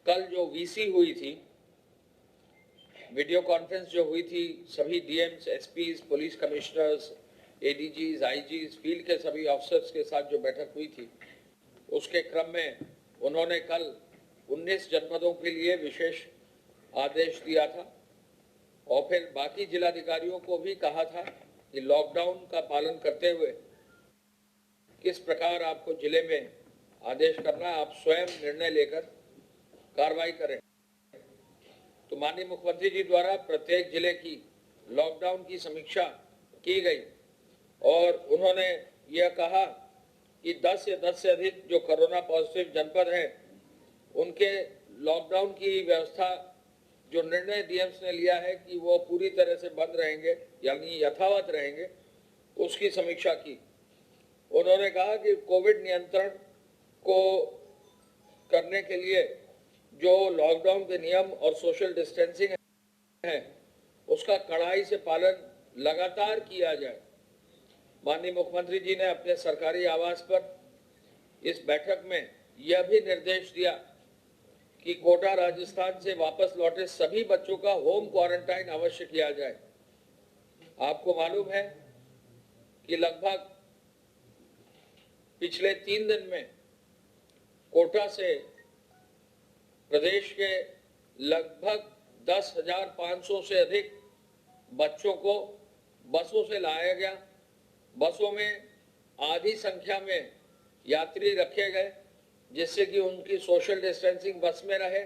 कल जो वीसी हुई थी, वीडियो कॉन्फ्रेंस जो हुई थी, सभी DMs, SPs, police commissioners, ADGs, IGs, field के सभी ऑफिसर्स के साथ जो बैठक हुई थी, उसके क्रम में उन्होंने कल 19 जनपदों के लिए विशेष आदेश दिया था और फिर बाकी जिलाधिकारियों को भी कहा था कि लॉकडाउन का पालन करते हुए किस प्रकार आपको जिले में आदेश करना है, आप स्वयं निर्णय लेकर कार्रवाई करें। तो माननीय मुख्यमंत्री जी द्वारा प्रत्येक जिले की लॉकडाउन की समीक्षा की गई और उन्होंने यह कहा कि 10 या 10 से अधिक जो कोरोना पॉजिटिव जनपद हैं, उनके लॉकडाउन की व्यवस्था जो निर्णय डीएम्स ने लिया है कि वो पूरी तरह से बंद रहेंगे, यानी यथावत रहेंगे, उसकी समीक्षा की। उन्होंने कहा कि कोविड नियंत्रण को करने के लिए जो लॉकडाउन के नियम और सोशल डिस्टेंसिंग है, उसका कड़ाई से पालन लगातार किया जाए। माननीय मुख्यमंत्री जी ने अपने सरकारी आवास पर इस बैठक में यह भी निर्देश दिया कि कोटा राजस्थान से वापस लौटे सभी बच्चों का होम क्वारंटाइन अवश्य किया जाए। आपको मालूम है कि लगभग पिछले 3 दिन में कोटा से प्रदेश के लगभग 10,500 से अधिक बच्चों को बसों से लाया गया। बसों में आधी संख्या में यात्री रखे गए जिससे कि उनकी सोशल डिस्टेंसिंग बस में रहे।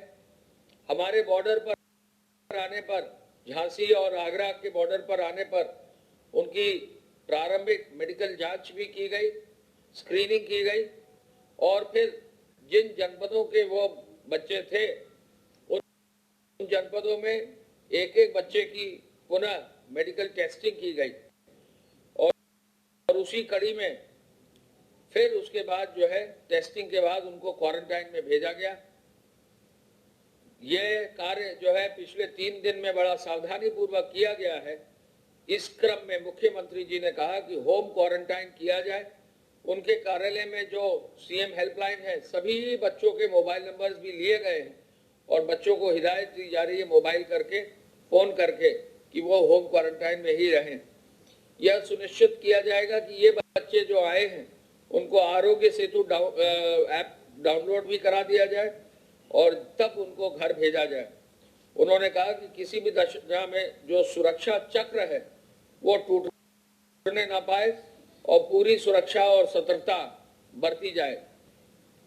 हमारे बॉर्डर पर आने पर, झांसी और आगरा के बॉर्डर पर आने पर उनकी प्रारंभिक मेडिकल जांच भी की गई, स्क्रीनिंग की गई और फिर जिन जनपदों के वो बच्चे थे उन जनपदों में एक एक बच्चे की पुनः मेडिकल टेस्टिंग की गई और उसी कड़ी में फिर उसके बाद जो है टेस्टिंग के बाद उनको क्वारंटाइन में भेजा गया। ये कार्य जो है पिछले 3 दिन में बड़ा सावधानी पूर्वक किया गया है। इस क्रम में मुख्यमंत्री जी ने कहा कि होम क्वारंटाइन किया जाए। उनके कार्यालय में जो सीएम हेल्पलाइन है, सभी बच्चों के मोबाइल नंबर्स भी लिए गए हैं और बच्चों को हिदायत दी जा रही है मोबाइल करके, फोन करके कि वो होम क्वारंटाइन में ही रहें। यह सुनिश्चित किया जाएगा कि ये बच्चे जो आए हैं उनको आरोग्य सेतु ऐप डाउनलोड भी करा दिया जाए और तब उनको घर भेजा जाए। उन्होंने कहा कि किसी भी दशा में जो सुरक्षा चक्र है वो टूटने ना पाए और पूरी सुरक्षा और सतर्कता बरती जाए।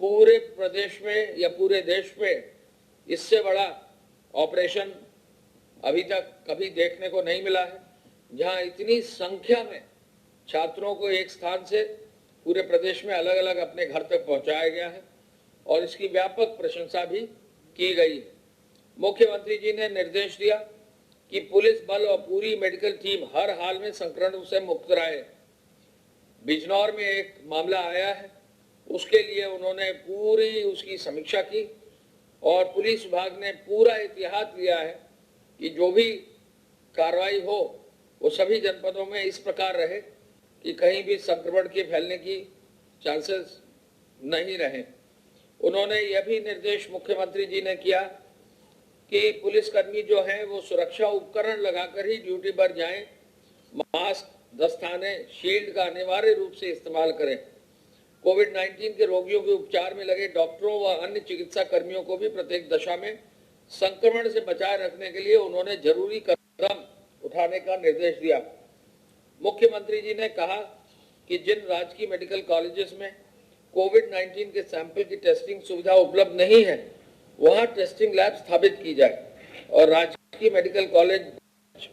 पूरे प्रदेश में या पूरे देश में इससे बड़ा ऑपरेशन अभी तक कभी देखने को नहीं मिला है, जहां इतनी संख्या में छात्रों को एक स्थान से पूरे प्रदेश में अलग अलग अपने घर तक पहुंचाया गया है और इसकी व्यापक प्रशंसा भी की गई है। मुख्यमंत्री जी ने निर्देश दिया कि पुलिस बल और पूरी मेडिकल टीम हर हाल में संक्रमण से मुक्त रहे। बिजनौर में एक मामला आया है, उसके लिए उन्होंने पूरी उसकी समीक्षा की और पुलिस विभाग ने पूरा एहतियात लिया है कि जो भी कार्रवाई हो वो सभी जनपदों में इस प्रकार रहे कि कहीं भी संक्रमण के फैलने की चांसेस नहीं रहे। उन्होंने यह भी निर्देश मुख्यमंत्री जी ने किया कि पुलिसकर्मी जो हैं वो सुरक्षा उपकरण लगाकर ही ड्यूटी पर जाएं, मास्क, दस्ताने, शील्ड का अनिवार्य रूप से इस्तेमाल करें। कोविड-19 के रोगियों के उपचार में लगे डॉक्टरों व अन्य चिकित्सा कर्मियों को भी प्रत्येक दशा में संक्रमण से बचाए रखने के लिए उन्होंने जरूरी कदम उठाने का निर्देश दिया। मुख्यमंत्री जी ने कहा कि जिन राजकीय मेडिकल कॉलेजेस में कोविड-19 के सैंपल की टेस्टिंग सुविधा उपलब्ध नहीं है, वहां टेस्टिंग लैब स्थापित की जाए और राजकीय मेडिकल कॉलेज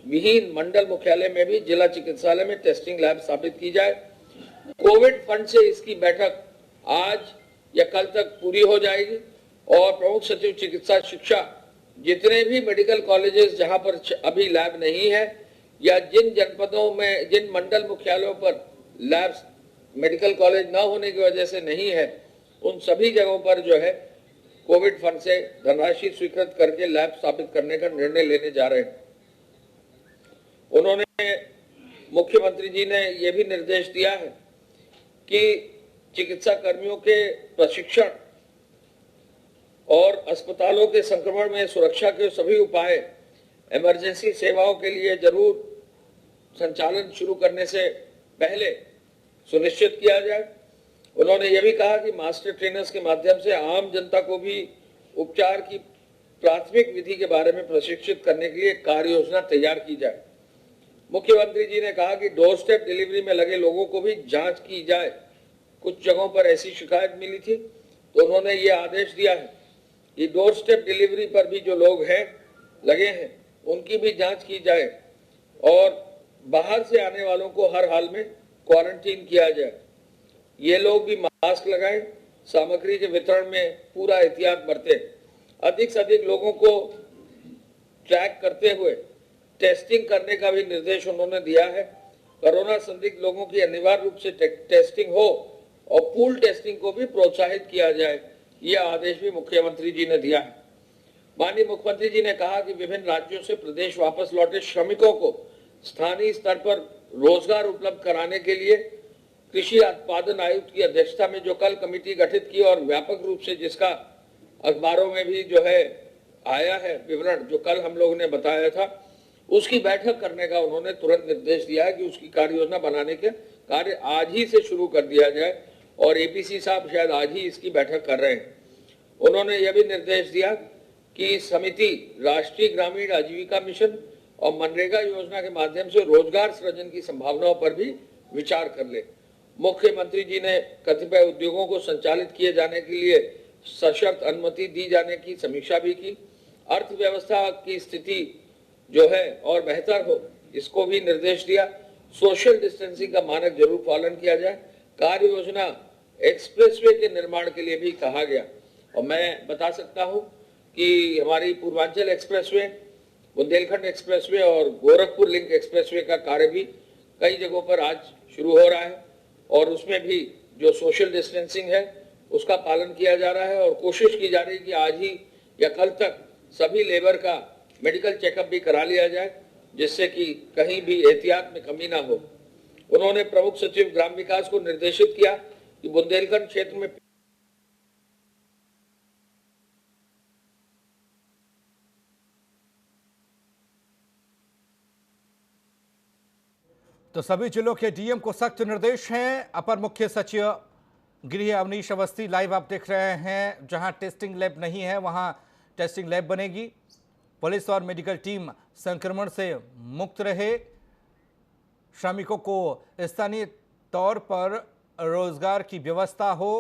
विहीन मंडल मुख्यालय में भी जिला चिकित्सालय में टेस्टिंग लैब स्थापित की जाए। कोविड फंड से इसकी बैठक आज या कल तक पूरी हो जाएगी और प्रमुख सचिव चिकित्सा शिक्षा जितने भी मेडिकल कॉलेजेस जहां पर अभी लैब नहीं है या जिन जनपदों में, जिन मंडल मुख्यालयों पर लैब मेडिकल कॉलेज न होने की वजह से नहीं है, उन सभी जगहों पर जो है कोविड फंड से धनराशि स्वीकृत करके लैब स्थापित करने का निर्णय लेने जा रहे हैं। उन्होंने, मुख्यमंत्री जी ने यह भी निर्देश दिया है कि चिकित्सा कर्मियों के प्रशिक्षण और अस्पतालों के संक्रमण में सुरक्षा के सभी उपाय इमरजेंसी सेवाओं के लिए जरूर संचालन शुरू करने से पहले सुनिश्चित किया जाए। उन्होंने यह भी कहा कि मास्टर ट्रेनर्स के माध्यम से आम जनता को भी उपचार की प्राथमिक विधि के बारे में प्रशिक्षित करने के लिए कार्य योजना तैयार की जाए। मुख्यमंत्री जी ने कहा कि डोर स्टेप डिलीवरी में लगे लोगों को भी जांच की जाए। कुछ जगहों पर ऐसी शिकायत मिली थी तो उन्होंने ये आदेश दिया है कि डोर स्टेप डिलीवरी पर भी जो लोग हैं लगे हैं उनकी भी जांच की जाए और बाहर से आने वालों को हर हाल में क्वारंटीन किया जाए। ये लोग भी मास्क लगाएं, सामग्री के वितरण में पूरा एहतियात बरतें, अधिक से अधिक लोगों को ट्रैक करते हुए टेस्टिंग करने का भी निर्देश उन्होंने दिया है। कोरोना संदिग्ध लोगों की अनिवार्य रूप से टेस्टिंग हो और पूल टेस्टिंग को भी प्रोत्साहित किया जाए, यह आदेश भी मुख्यमंत्री जी ने दिया है। माननीय मुख्यमंत्री जी ने कहा कि विभिन्न राज्यों से प्रदेश वापस लौटे श्रमिकों को स्थानीय स्तर पर रोजगार उपलब्ध कराने के लिए कृषि उत्पादन आयुक्त की अध्यक्षता में जो कल कमेटी गठित की और व्यापक रूप से जिसका अखबारों में भी जो है आया है विवरण, जो कल हम लोगों ने बताया था, उसकी बैठक करने का उन्होंने तुरंत निर्देश दिया है कि उसकी कार्य योजना बनाने के कार्य आज ही से शुरू कर दिया जाए और एपीसी साहब शायद आज ही इसकी बैठक कर रहे हैं। उन्होंने यह भी निर्देश दिया कि समिति राष्ट्रीय ग्रामीण आजीविका मिशन और मनरेगा योजना के माध्यम से रोजगार सृजन की संभावनाओं पर भी विचार कर ले। मुख्यमंत्री जी ने कतिपय उद्योगों को संचालित किए जाने के लिए सशर्त अनुमति दी जाने की समीक्षा भी की। अर्थव्यवस्था की स्थिति जो है और बेहतर हो, इसको भी निर्देश दिया। सोशल डिस्टेंसिंग का मानक जरूर पालन किया जाए। कार्य योजना एक्सप्रेसवे के निर्माण के लिए भी कहा गया और मैं बता सकता हूं कि हमारी पूर्वांचल एक्सप्रेसवे, बुंदेलखंड एक्सप्रेसवे और गोरखपुर लिंक एक्सप्रेसवे का कार्य भी कई जगहों पर आज शुरू हो रहा है और उसमें भी जो सोशल डिस्टेंसिंग है उसका पालन किया जा रहा है और कोशिश की जा रही है कि आज ही या कल तक सभी लेबर का मेडिकल चेकअप भी करा लिया जाए, जिससे कि कहीं भी एहतियात में कमी ना हो। उन्होंने प्रमुख सचिव ग्राम विकास को निर्देशित किया कि बुंदेलखंड क्षेत्र में तो सभी जिलों के डीएम को सख्त निर्देश हैं। अपर मुख्य सचिव गृह अवनीश अवस्थी लाइव आप देख रहे हैं। जहां टेस्टिंग लैब नहीं है वहां टेस्टिंग लैब बनेगी। पुलिस और मेडिकल टीम संक्रमण से मुक्त रहे। श्रमिकों को स्थानीय तौर पर रोजगार की व्यवस्था हो।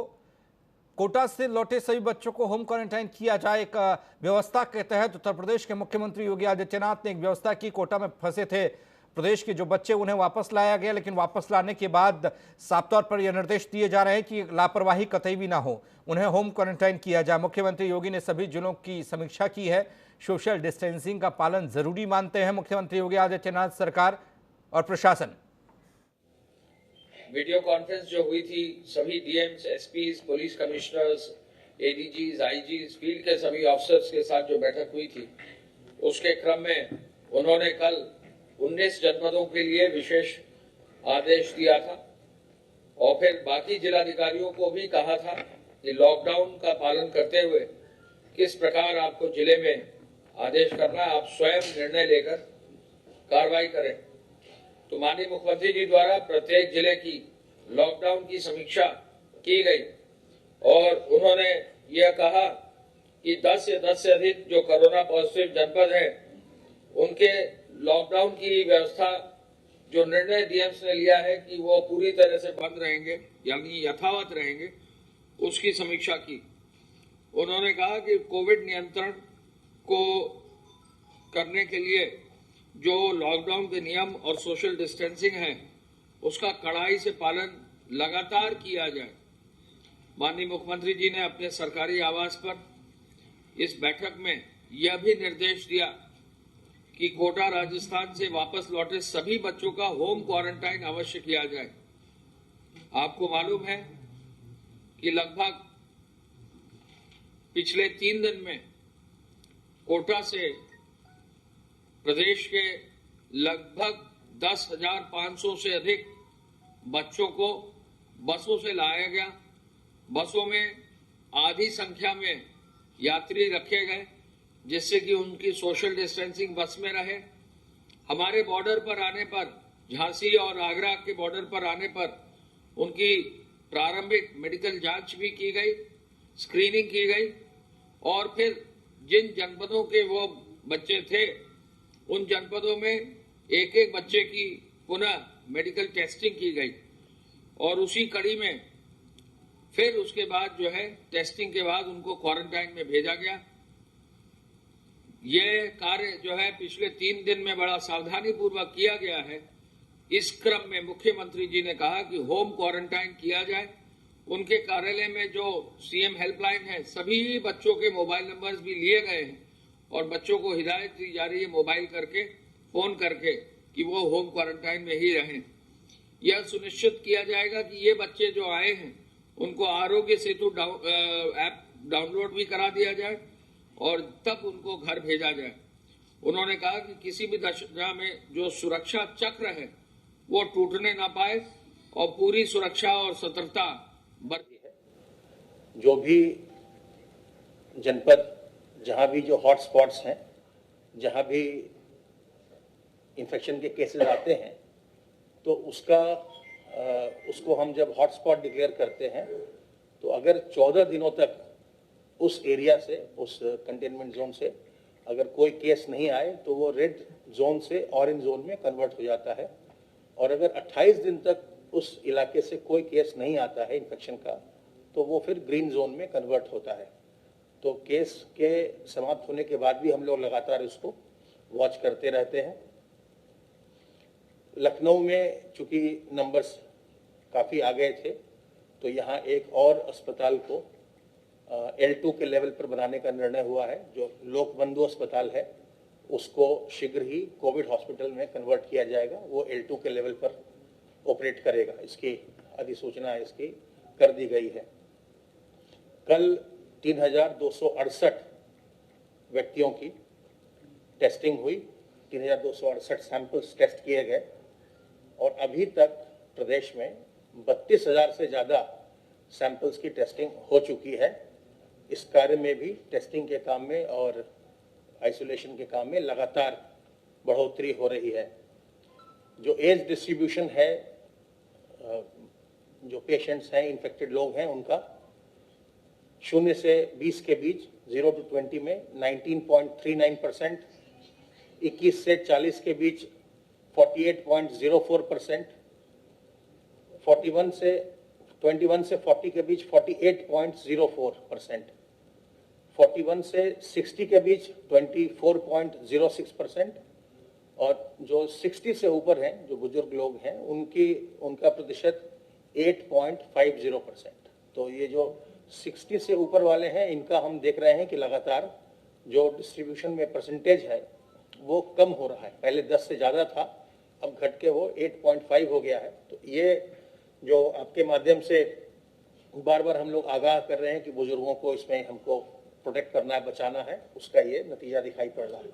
कोटा से लौटे सभी बच्चों को होम क्वारंटाइन किया जाए। एक व्यवस्था के तहत उत्तर प्रदेश के मुख्यमंत्री योगी आदित्यनाथ ने एक व्यवस्था की। कोटा में फंसे थे प्रदेश के जो बच्चे, उन्हें वापस लाया गया, लेकिन वापस लाने के बाद साफ तौर पर यह निर्देश दिए जा रहे हैं कि लापरवाही कतई भी ना हो, उन्हें होम क्वारंटाइन किया जाए। मुख्यमंत्री योगी ने सभी जिलों की समीक्षा की है। सोशल डिस्टेंसिंग का पालन जरूरी मानते हैं मुख्यमंत्री योगी आदित्यनाथ सरकार और प्रशासन। वीडियो कॉन्फ्रेंस जो हुई थी, सभी DMs, SPs, police commissioners, ADGs, IGs, field के सभी ऑफिसर्स के साथ जो बैठक हुई थी, उसके क्रम में उन्होंने कल 19 जनपदों के लिए विशेष आदेश दिया था और फिर बाकी जिलाधिकारियों को भी कहा था कि लॉकडाउन का पालन करते हुए किस प्रकार आपको जिले में आदेश करना है, आप स्वयं निर्णय लेकर कार्रवाई करें। तो माननीय मुख्यमंत्री जी द्वारा प्रत्येक जिले की लॉकडाउन की समीक्षा की गई और उन्होंने यह कहा कि 10 या 10 से अधिक जो कोरोना पॉजिटिव जनपद है उनके लॉकडाउन की व्यवस्था जो निर्णय डीएम्स ने लिया है कि वो पूरी तरह से बंद रहेंगे, यानी यथावत रहेंगे, उसकी समीक्षा की। उन्होंने कहा कि कोविड नियंत्रण को करने के लिए जो लॉकडाउन के नियम और सोशल डिस्टेंसिंग है उसका कड़ाई से पालन लगातार किया जाए। माननीय मुख्यमंत्री जी ने अपने सरकारी आवास पर इस बैठक में यह भी निर्देश दिया कि कोटा राजस्थान से वापस लौटे सभी बच्चों का होम क्वारंटाइन अवश्य किया जाए। आपको मालूम है कि लगभग पिछले 3 दिन में कोटा से प्रदेश के लगभग 10,500 से अधिक बच्चों को बसों से लाया गया। बसों में आधी संख्या में यात्री रखे गए जिससे कि उनकी सोशल डिस्टेंसिंग बस में रहे। हमारे बॉर्डर पर आने पर, झांसी और आगरा के बॉर्डर पर आने पर उनकी प्रारंभिक मेडिकल जांच भी की गई, स्क्रीनिंग की गई और फिर जिन जनपदों के वो बच्चे थे उन जनपदों में एक एक बच्चे की पुनः मेडिकल टेस्टिंग की गई और उसी कड़ी में फिर उसके बाद जो है टेस्टिंग के बाद उनको क्वारंटाइन में भेजा गया। यह कार्य जो है पिछले 3 दिन में बड़ा सावधानी पूर्वक किया गया है। इस क्रम में मुख्यमंत्री जी ने कहा कि होम क्वारंटाइन किया जाए। उनके कार्यालय में जो सीएम हेल्पलाइन है, सभी बच्चों के मोबाइल नंबर्स भी लिए गए हैं और बच्चों को हिदायत दी जा रही है मोबाइल करके, फोन करके कि वो होम क्वारंटाइन में ही रहें। यह सुनिश्चित किया जाएगा कि ये बच्चे जो आए हैं उनको आरोग्य सेतु ऐप डाउनलोड भी करा दिया जाए और तब उनको घर भेजा जाए। उन्होंने कहा कि किसी भी दशा में जो सुरक्षा चक्र है वो टूटने ना पाए और पूरी सुरक्षा और सतर्कता बरती है। जो भी जनपद, जहां भी जो हॉट स्पॉट्स हैं, जहां भी इन्फेक्शन के केसेस आते हैं, तो उसको हम जब हॉटस्पॉट डिक्लेयर करते हैं तो अगर 14 दिनों तक उस एरिया से, उस कंटेनमेंट जोन से अगर कोई केस नहीं आए तो वो रेड जोन से ऑरेंज जोन में कन्वर्ट हो जाता है और अगर 28 दिन तक उस इलाके से कोई केस नहीं आता है इन्फेक्शन का तो वो फिर ग्रीन जोन में कन्वर्ट होता है। तो केस के समाप्त होने के बाद भी हम लोग लगातार इसको वॉच करते रहते हैं। लखनऊ में चूंकि नंबर्स काफ़ी आ गए थे तो यहाँ एक और अस्पताल को L2 के लेवल पर बनाने का निर्णय हुआ है। जो लोकबंधु अस्पताल है उसको शीघ्र ही कोविड हॉस्पिटल में कन्वर्ट किया जाएगा, वो L2 के लेवल पर ऑपरेट करेगा। इसकी अधिसूचना इसकी कर दी गई है। कल 3268 व्यक्तियों की टेस्टिंग हुई, 3268 सैंपल्स टेस्ट किए गए और अभी तक प्रदेश में 32,000 से ज़्यादा सैंपल्स की टेस्टिंग हो चुकी है। इस कार्य में भी, टेस्टिंग के काम में और आइसोलेशन के काम में लगातार बढ़ोतरी हो रही है। जो एज डिस्ट्रीब्यूशन है, जो पेशेंट्स हैं, इन्फेक्टेड लोग हैं, उनका 0 से 20 के बीच 0 to 20 में 19.39%, 21 से 40 के बीच 48.04%, 21 से 40 के बीच 48.04%, 41 से 60 के बीच 24.06% और जो 60 से ऊपर हैं, जो बुजुर्ग लोग हैं, उनका प्रतिशत 8.50%। तो ये जो 60 से ऊपर वाले हैं, इनका हम देख रहे हैं कि लगातार जो डिस्ट्रीब्यूशन में परसेंटेज है वो कम हो रहा है। पहले 10 से ज़्यादा था, अब घट के वो 8.5 हो गया है। तो ये जो आपके माध्यम से बार बार हम लोग आगाह कर रहे हैं कि बुजुर्गों को इसमें हमको प्रोटेक्ट करना है, बचाना है, उसका ये नतीजा दिखाई पड़ रहा है।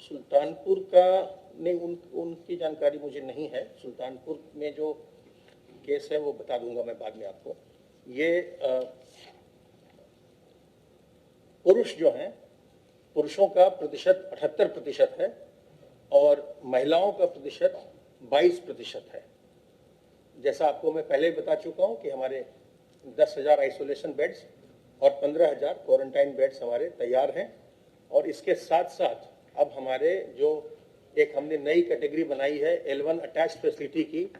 सुल्तानपुर का नहीं, उनकी जानकारी मुझे नहीं है। सुल्तानपुर में जो केस है वो बता दूंगा मैं बाद में आपको। ये पुरुष जो हैं, पुरुषों का प्रतिशत 78% है और महिलाओं का प्रतिशत 22% है। जैसा आपको मैं पहले बता चुका हूं कि हमारे 10,000 आइसोलेशन बेड्स और 15,000 क्वारंटाइन बेड्स हमारे तैयार हैं और इसके साथ साथ अब हमारे जो एक हमने नई कैटेगरी बनाई है L1 अटैच्ड फैसिलिटी की,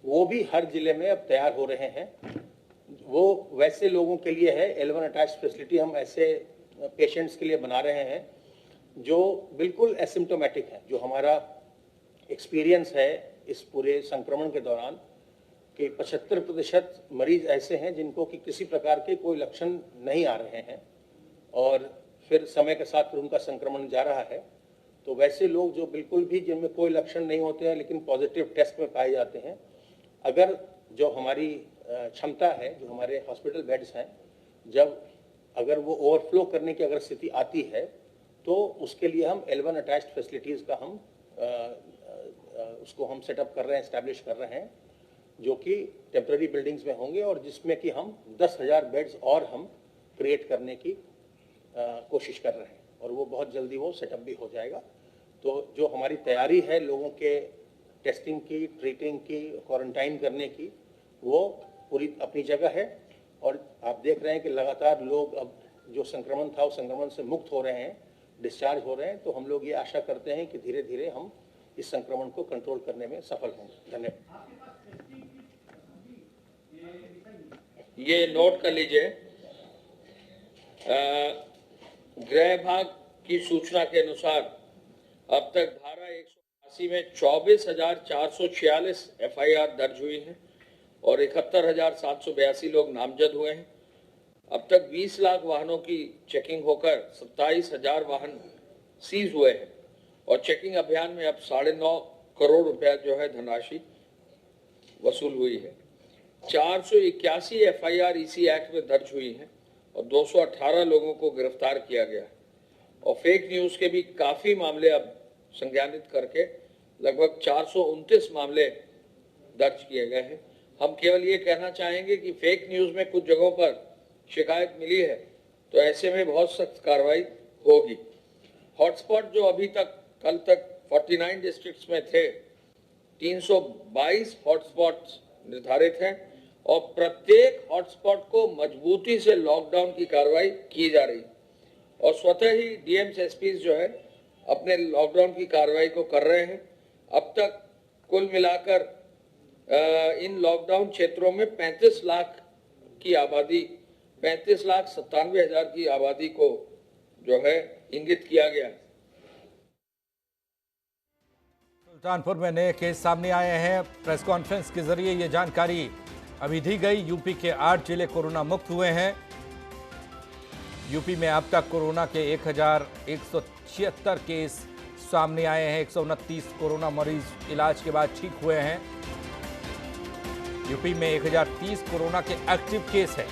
वो भी हर जिले में अब तैयार हो रहे हैं। वो वैसे लोगों के लिए है, L1 अटैच्ड फैसिलिटी हम ऐसे पेशेंट्स के लिए बना रहे हैं जो बिल्कुल एसिम्प्टोमेटिक है। जो हमारा एक्सपीरियंस है इस पूरे संक्रमण के दौरान कि 75% मरीज ऐसे हैं जिनको कि किसी प्रकार के कोई लक्षण नहीं आ रहे हैं और फिर समय के साथ फिर उनका संक्रमण जा रहा है। तो वैसे लोग जो बिल्कुल भी, जिनमें कोई लक्षण नहीं होते हैं लेकिन पॉजिटिव टेस्ट में पाए जाते हैं, अगर जो हमारी क्षमता है, जो हमारे हॉस्पिटल बेड्स हैं, जब अगर वो ओवरफ्लो करने की अगर स्थिति आती है तो उसके लिए हम L1 अटैच्ड फैसिलिटीज़ का उसको हम सेटअप कर रहे हैं, एस्टैब्लिश कर रहे हैं जो कि टेम्पररी बिल्डिंग्स में होंगे और जिसमें कि हम 10,000 बेड्स और हम क्रिएट करने की कोशिश कर रहे हैं और वो बहुत जल्दी वो सेटअप भी हो जाएगा। तो जो हमारी तैयारी है लोगों के टेस्टिंग की, ट्रीटिंग की, क्वारंटाइन करने की, वो पूरी अपनी जगह है। और आप देख रहे हैं कि लगातार लोग अब जो संक्रमण था उस संक्रमण से मुक्त हो रहे हैं, डिस्चार्ज हो रहे हैं। तो हम लोग ये आशा करते हैं कि धीरे धीरे हम इस संक्रमण को कंट्रोल करने में सफल होंगे। धन्यवाद। ये नोट कर लीजिए, गृह विभाग की सूचना के अनुसार अब तक धारा 180 में 24,446 FIR दर्ज हुई है और 71,782 लोग नामजद हुए हैं। अब तक 20 लाख वाहनों की चेकिंग होकर 27,000 वाहन सीज हुए हैं और चेकिंग अभियान में अब 9.5 करोड़ रुपया जो है धनराशि वसूल हुई है। 481 FIR इसी एक्ट में दर्ज हुई है और 218 लोगों को गिरफ्तार किया गया है और फेक न्यूज के भी काफी मामले अब संज्ञानित करके लगभग 429 मामले दर्ज किए गए हैं। हम केवल ये कहना चाहेंगे कि फेक न्यूज में कुछ जगहों पर शिकायत मिली है तो ऐसे में बहुत सख्त कार्रवाई होगी। हॉटस्पॉट जो अभी तक कल तक 49 डिस्ट्रिक्ट्स में थे, 322 हॉटस्पॉट्स निर्धारित हैं और प्रत्येक हॉटस्पॉट को मजबूती से लॉकडाउन की कार्रवाई की जा रही और स्वतः ही DMs SPs जो है अपने लॉकडाउन की कार्रवाई को कर रहे हैं। अब तक कुल मिलाकर इन लॉकडाउन क्षेत्रों में 35 लाख की आबादी, 35,97,000 की आबादी को जो है इंगित किया गया है। सुल्तानपुर में नए केस सामने आए हैं। प्रेस कॉन्फ्रेंस के जरिए ये जानकारी अभी दी गई। यूपी के 8 जिले कोरोना मुक्त हुए हैं। यूपी में अब तक कोरोना के 1,176 केस सामने आए हैं। 129 कोरोना मरीज इलाज के बाद ठीक हुए हैं। यूपी में 1,030 कोरोना के एक्टिव केस हैं।